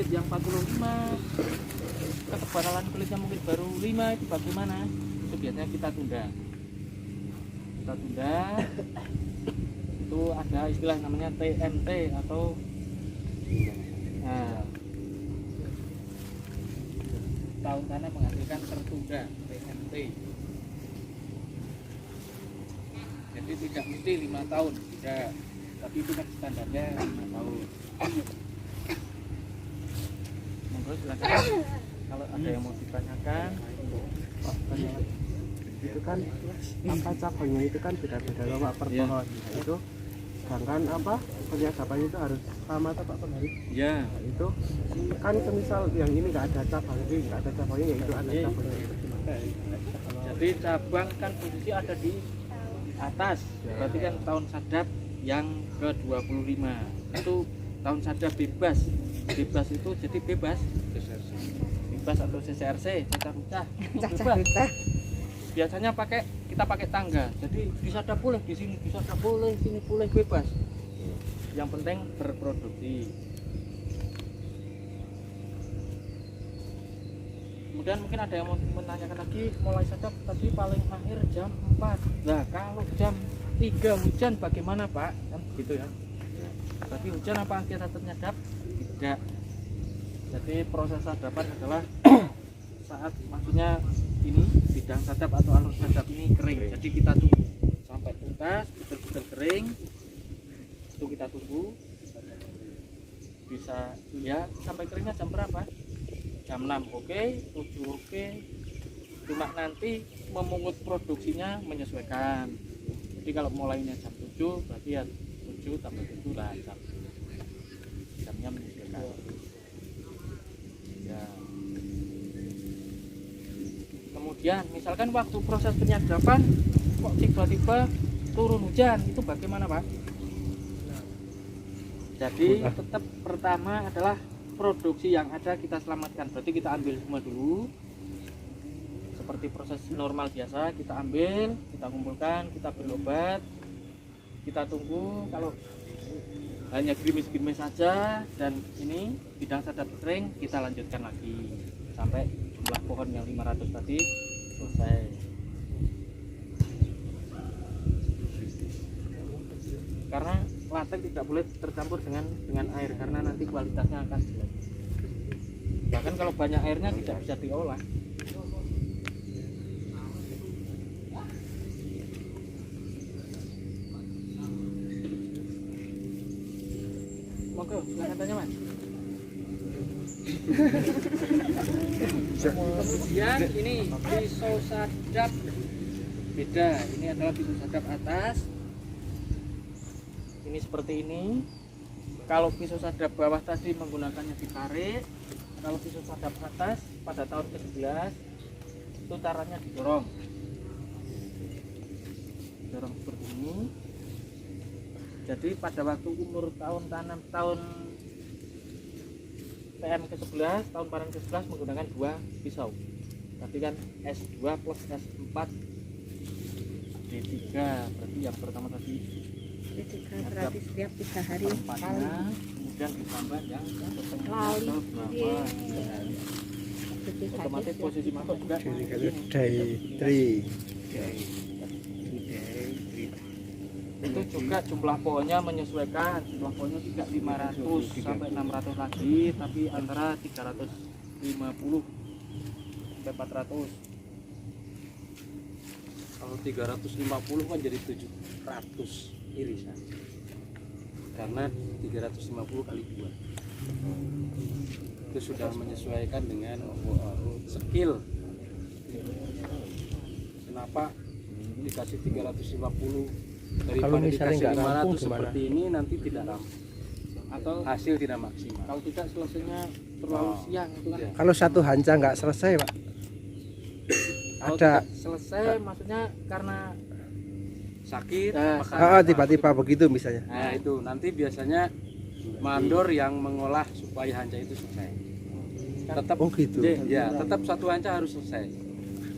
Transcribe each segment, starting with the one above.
sedikit yang 45, ketebalan kulitnya mungkin baru 5, itu bagaimana? Itu biasanya kita tunda. Itu ada istilah namanya TMT atau tahun tanam menghasilkan tertunda, TMT. Jadi tidak mesti 5 tahun, tidak, tapi itu kan standarnya 5 tahun. Monggo silakan kalau ada yang mau ditanyakan. Pak, itu kan apa cabangnya itu kan beda-beda loh Pak per pohon. Itu sedangkan apa penyadapannya itu harus sama atau Pak Penari? Ya. Nah, itu kan semisal yang ini nggak ada cabang, ini nggak ada cabangnya, ya itu ada cabangnya. Itu gimana? Jadi cabang kan posisi ada di atas, berarti kan tahun sadap yang ke-25 itu tahun sadap bebas. Bebas itu jadi bebas atau CCRC, cacah rucah. Biasanya kita pakai tangga, jadi disadap boleh di sini, disadap boleh, sini boleh, bebas. Yang penting berproduksi. Kemudian mungkin ada yang mau menanyakan lagi, mulai sadap tadi paling akhir jam 4. Nah, kalau jam 3 hujan bagaimana Pak? Kan gitu ya. Tapi hujan apa kita tetap nyadap? Tidak. Jadi proses sadapan adalah saat maksudnya ini bidang sadap atau alur sadap ini kering. Jadi kita tunggu sampai tuntas, betul-betul kering. Itu kita tunggu. Bisa ya sampai keringnya jam berapa? Jam 6 oke, 7 oke. Cuma nanti memungut produksinya menyesuaikan. Jadi kalau mulainya jam 7 berarti ya 7 tambah 7 lah jamnya menyesuaikan. Ya. Kemudian misalkan waktu proses penyadapan kok tiba-tiba turun hujan, itu bagaimana Pak? Jadi tetap pertama adalah produksi yang ada kita selamatkan, berarti kita ambil semua dulu seperti proses normal biasa, kita ambil, kita kumpulkan, kita beri obat, kita tunggu. Kalau hanya gerimis-gerimis saja dan ini bidang sadap kering, kita lanjutkan lagi sampai jumlah pohon yang 500 tadi selesai. Karena latek tidak boleh tercampur dengan air karena nanti kualitasnya akan jelek. Bahkan kalau banyak airnya tidak bisa diolah. Monggo, silakan tanya Mas. Kemudian ini pisau sadap beda. Ini adalah pisau sadap atas. Ini seperti ini. Kalau pisau sadap bawah tadi menggunakannya ditarik. Kalau pisau sadap atas pada tahun ke-11 itu caranya didorong. Dorong seperti ini. Jadi pada waktu umur tahun tanam tahun PM ke-11, tahun panen ke-11 menggunakan 2 pisau. Tadi kan S2 plus S4 D3, berarti yang pertama tadi D3 berarti setiap 3 hari sekali. Kemudian ditambah yang Lali. otomatis posisi mangkok juga itu juga jumlah pohonnya menyesuaikan. Jumlah pohonnya tidak 500 sampai 600 lagi, tapi antara 350 sampai 400. Kalau 350 kan jadi 700 irisan, karena 350 kali 2 itu sudah menyesuaikan dengan skill. Kenapa dikasih 350 Kalau daripada misalnya dikasih nggak rampung 500 gimana? seperti ini, nanti tidak rampung Atau hasil tidak maksimal. kalau tidak selesainya terlalu siang itu kan. Iya. Kalau satu hanca nggak selesai Pak, Kalau ada tidak selesai maksudnya karena Sakit Ya, maka tiba-tiba begitu misalnya. nah itu nanti biasanya mandor yang mengolah supaya hanca itu selesai. Tetap Oh gitu. ya, tetap satu hanca harus selesai.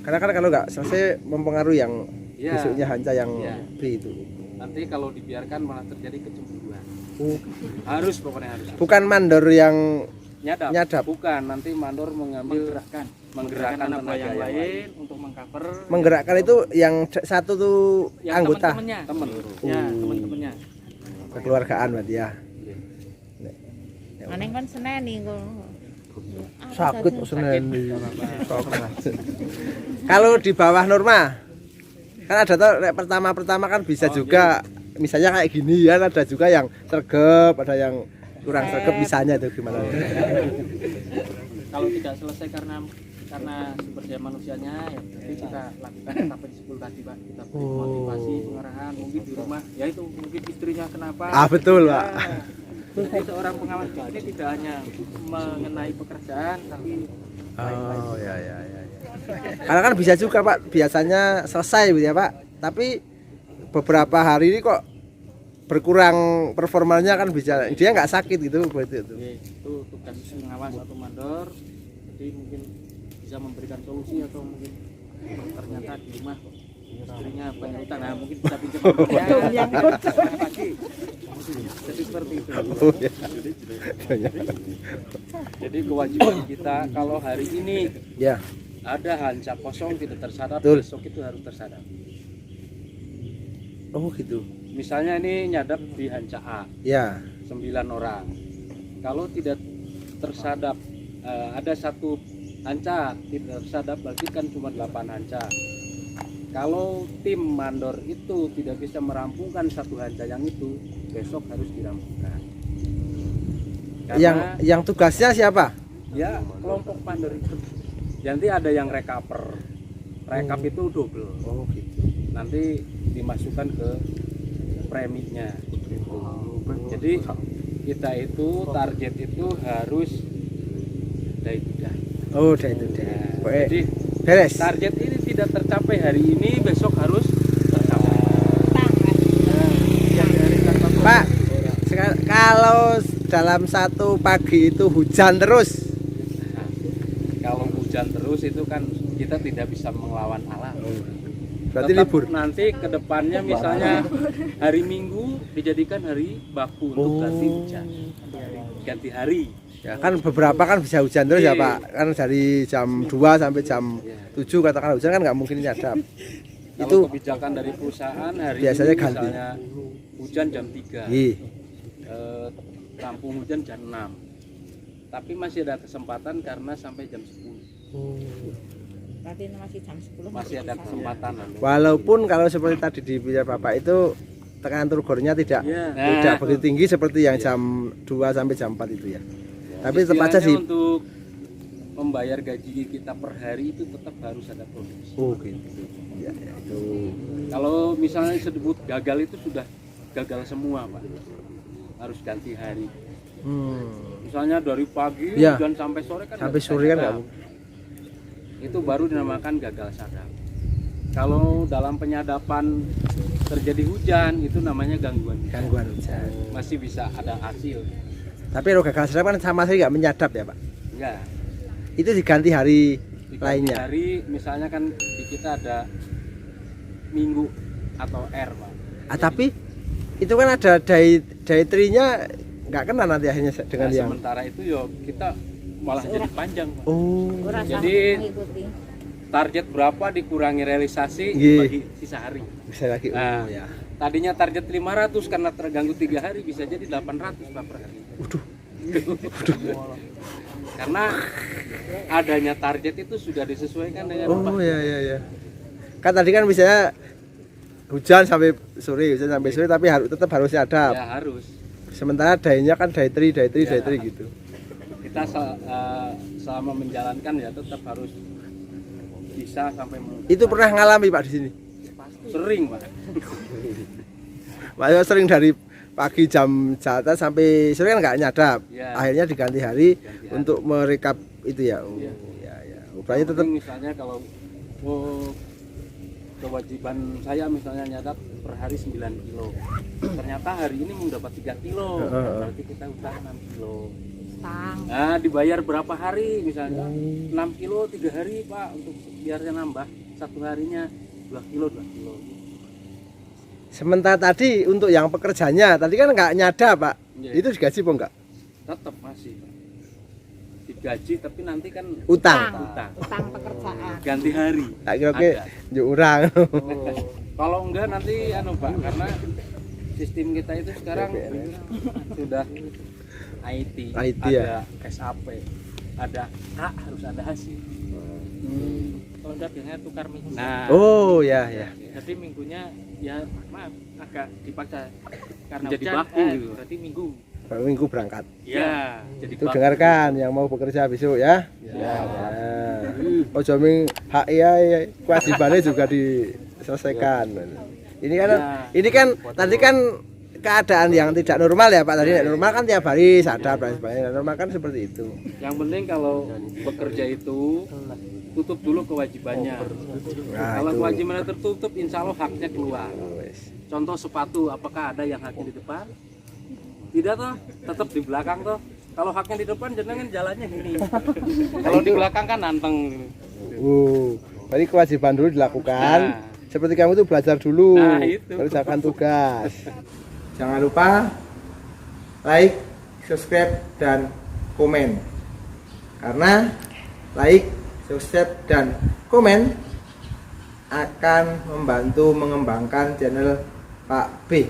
Karena kan kalau nggak selesai mempengaruhi yang Ya, besoknya hanca yang Ya. B itu. nanti kalau dibiarkan malah terjadi kecemburuan. Oh, Harus pokoknya harus. bukan mandor yang Nyadap. Bukan, nanti mandor mengambil menggerakkan anak buah tenaga yang yang lain untuk mengcover Menggerakkan itu yang satu tuh yang anggota teman-temannya. teman. Ya, Oh. teman-temannya. kekeluargaan berarti ya. Maneng kan seneni kok. Sakit senen. Kalau di bawah norma kan ada tuh pertama kan bisa juga misalnya kayak gini ya, ada juga yang sergap, ada yang kurang sergap, misalnya itu gimana? Kalau tidak selesai karena sumber daya manusianya ya nanti kita lakukan sampai di 10 tadi Pak, kita beri motivasi pengarahan mungkin di rumah ya itu mungkin istrinya kenapa Betul ya. Pak. Jadi seorang pengawas ini tidak hanya mengenai pekerjaan tapi Oh ya. Karena kan bisa juga Pak, biasanya selesai gitu ya Pak, tapi beberapa hari ini kok berkurang performanya kan bisa, dia nggak sakit gitu berarti itu. itu tugas pengawas atau mandor, jadi mungkin bisa memberikan solusi atau mungkin ternyata di rumah istrinya banyak utang, nah mungkin bisa pinjam ya, pagi. Jadi seperti itu. Oh, ya. Jadi kewajiban kita kalau hari ini Ya. ada hanca kosong tidak tersadap, Betul. besok itu harus tersadap. Oh gitu. Misalnya ini nyadap di hanca A Ya. 9 orang. Kalau tidak tersadap ada satu hanca tidak tersadap berarti kan cuma 8 hanca. Kalau tim mandor itu tidak bisa merampungkan satu hanca yang itu, besok harus dirampungkan. Karena Yang tugasnya siapa? ya kelompok mandor itu. Nanti ada yang rekaper. Rekap itu double. Oh gitu. Nanti dimasukkan ke preminya. Jadi kita itu target itu harus day to day. Oh udah itu deh. Nah, Pokoknya jadi beres. target ini tidak tercapai hari ini, besok harus tercapai. Pak, kalau dalam satu pagi itu hujan terus. Nah, kalau hujan terus itu kan kita tidak bisa melawan alam. Berarti Tetap libur. nanti ke depannya misalnya hari Minggu dijadikan hari baku untuk ganti hujan. Ganti hari. Ya kan beberapa kan bisa hujan terus ya Pak. Kan dari jam 2 sampai jam 7 katakan hujan kan nggak mungkin nyadap. Kalau Itu kebijakan dari perusahaan hari biasanya ini ganti. misalnya hujan jam 3. Ih, Rampung hujan jam 6. Tapi masih ada kesempatan karena sampai jam 10. Berarti masih jam 10 Masih ada kesempatan. walaupun kalau seperti tadi di bicara Bapak itu tekanan turgornya tidak Ya. tidak begitu tinggi seperti yang jam 2 sampai jam 4 itu ya. Tapi tetap aja sih. Untuk membayar gaji kita per hari itu tetap harus ada produksi. Oh gitu. Ya, itu. Kalau misalnya disebut gagal itu sudah gagal semua Pak. Harus ganti hari. Misalnya dari pagi Ya. hujan sampai sore kan Sampai nggak sore kan bisa nggak sadap. Itu baru dinamakan gagal sadap. Kalau dalam penyadapan terjadi hujan itu namanya gangguan. gangguan hujan. Masih bisa ada hasil. Tapi kalau gagal sadap kan sama sekali nggak menyadap ya Pak. Enggak. Itu diganti hari Di lainnya. hari misalnya kan di kita ada minggu atau R Pak. Tapi itu kan ada dietary-nya nggak kena nanti akhirnya dengan Nah, yang. sementara itu yo kita malah jadi panjang Pak. Oh. Ora Jadi mengikuti. target berapa dikurangi realisasi Iya. bagi sisa hari. Bisa lagi. Nah, Oh ya. Tadinya target 500 karena terganggu 3 hari bisa jadi 800 Pak per hari. Waduh. Karena adanya target itu sudah disesuaikan dengan Oh ya. Kan tadi kan misalnya hujan sampai sore tapi tetap harus nyadap. ya harus. Sementara dayanya kan dietary gitu. Kita selama menjalankan ya tetap harus bisa sampai Itu pernah ngalami Pak di sini. sering Pak. Maksudnya sering dari pagi jam jatah sampai sore kan nggak nyadap. Ya. Akhirnya diganti hari Ganti hari. untuk merekap itu ya. Oh, Iya. ya. Berarti tetap Misalnya kalau kewajiban saya misalnya nyadap per hari 9 kilo. Ternyata hari ini mau dapat 3 kilo. Berarti kita usaha 6 kilo. Stang. Nah, dibayar berapa hari misalnya? 6 kilo 3 hari Pak untuk biarnya nambah satu harinya 2 kilo. sementara tadi untuk yang pekerjanya tadi kan nggak nyadap Pak. Iya. Itu digaji apa enggak? Tetap masih Pak. gaji tapi nanti kan Utang. Utang pekerjaan. ganti hari. Tak kira-kira Ada. njuk urang. Kalau enggak nanti Pak, karena sistem kita itu sekarang sudah IT, IT, ada SAP, ada harus ada hasil. Kalau enggak biasanya tukar minggu. Nah, Oh, ya ya. Jadi minggunya ya maaf agak dipaksa karena Jadi hujan, baku gitu. berarti minggu. Baru minggu berangkat. Ya, jadi Itu baku. dengarkan yang mau bekerja besok ya. Ya. Ojo ming HI ya, kewajibannya juga diselesaikan. Ini kan tadi kan keadaan yang tidak normal ya Pak. Tadi normal kan tiap hari sadap dan sebagainya. Normal kan seperti itu. Yang penting kalau bekerja itu tutup dulu kewajibannya. Nah, Kalau itu. kewajibannya tertutup, insya Allah haknya keluar. Wes. Contoh sepatu, apakah ada yang haknya di depan? Tidak toh, tetap di belakang toh. Kalau haknya di depan, jenengan jalannya gini. Kalau di belakang kan nanteng. Tadi kewajiban dulu dilakukan. Nah. Seperti kamu tuh belajar dulu, Nah, itu. kerjakan tugas. Jangan lupa like, subscribe, dan komen. Karena like, subscribe, dan komen akan membantu mengembangkan channel Pak B.